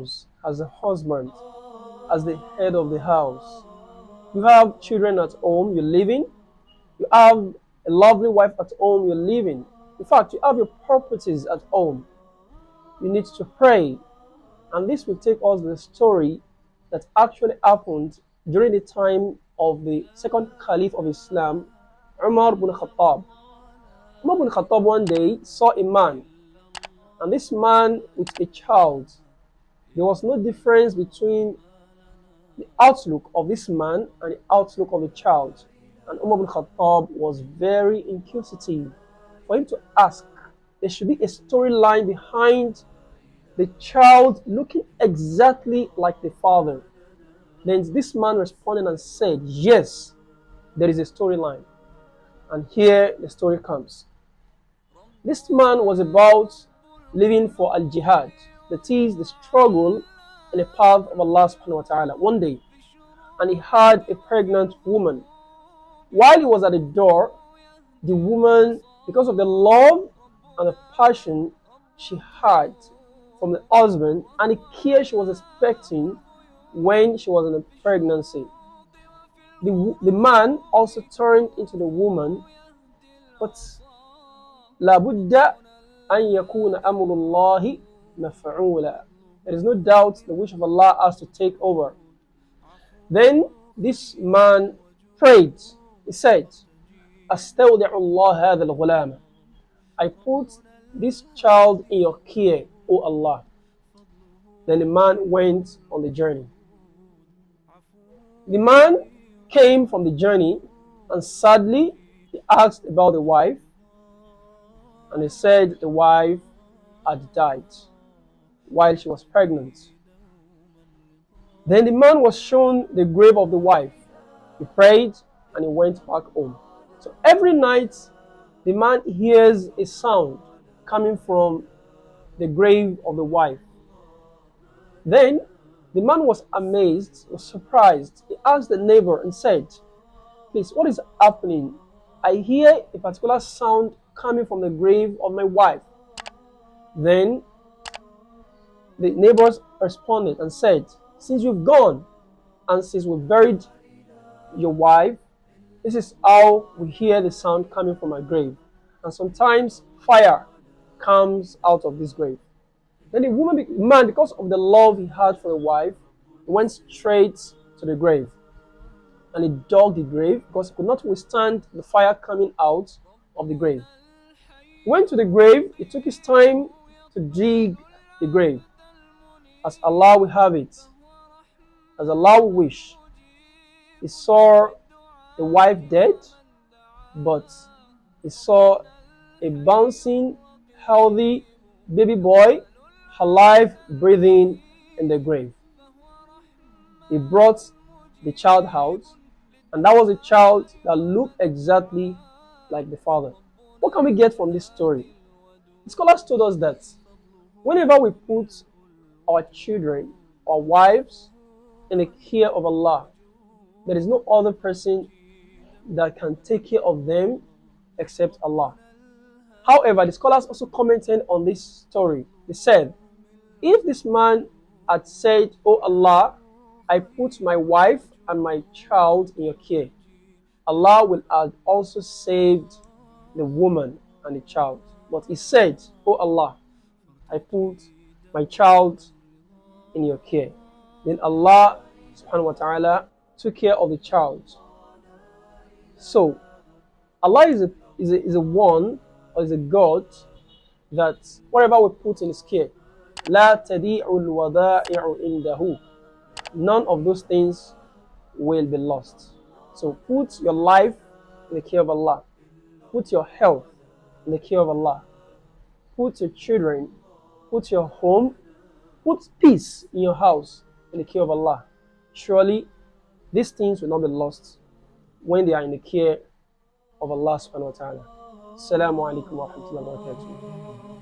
as a husband, as the head of the house. You have children at home, you're living. You have a lovely wife at home, you're living. In fact, you have your properties at home. You need to pray. And this will take us to the story that actually happened during the time of the second Caliph of Islam, Umar ibn Khattab. Umar ibn Khattab one day saw a man, and this man with a child. There was no difference between the outlook of this man and the outlook of the child. And Umar ibn Khattab was very inquisitive. For him to ask, there should be a storyline behind the child looking exactly like the father. Then this man responded and said, yes, there is a storyline. And here the story comes. This man was about living for al-jihad, that is the struggle in the path of Allah subhanahu wa ta'ala. One day, and he had a pregnant woman. While he was at the door, the woman, because of the love and the passion she had from the husband and the care she was expecting when she was in a pregnancy, the man also turned into the woman, but لا بد أن يكون أمر الله مفعولا. There is no doubt the wish of Allah has to take over. Then this man prayed. He said, أستودع الله هذا الغلام. I put this child in your care, O Allah. Then the man went on the journey. The man came from the journey, and sadly he asked about the wife, and he said the wife had died while she was pregnant. Then the man was shown the grave of the wife. He prayed and he went back home. So every night the man hears a sound coming from the grave of the wife. Then the man was amazed, was surprised. He asked the neighbor and said, please, what is happening? I hear a particular sound coming from the grave of my wife. Then the neighbors responded and said, since you've gone and since we buried your wife, this is how we hear the sound coming from my grave. And sometimes fire comes out of this grave. Then the man, because of the love he had for the wife, he went straight to the grave. And he dug the grave because he could not withstand the fire coming out of the grave. He went to the grave, he took his time to dig the grave. As Allah will have it, as Allah will wish, he saw the wife dead, but he saw a bouncing, healthy baby boy alive, breathing in the grave. He brought the child out, and that was a child that looked exactly like the father. What can we get from this story? The scholars told us that whenever we put our children, our wives, in the care of Allah, there is no other person that can take care of them except Allah. However, the scholars also commented on this story. They said, if this man had said, oh Allah, I put my wife and my child in your care, Allah will have also saved the woman and the child. But he said, oh Allah, I put my child in your care. Then Allah subhanahu wa ta'ala took care of the child. So Allah is a one, or is a God that whatever we put in his care, لا تضيع الودائع عنده, none of those things will be lost. So put your life in the care of Allah. Put your health in the care of Allah. Put your children, put your home, put peace in your house in the care of Allah. Surely these things will not be lost when they are in the care of Allah subhanahu wa ta'ala. Assalamu alaikum wa rahmatullahi wa barakatuh.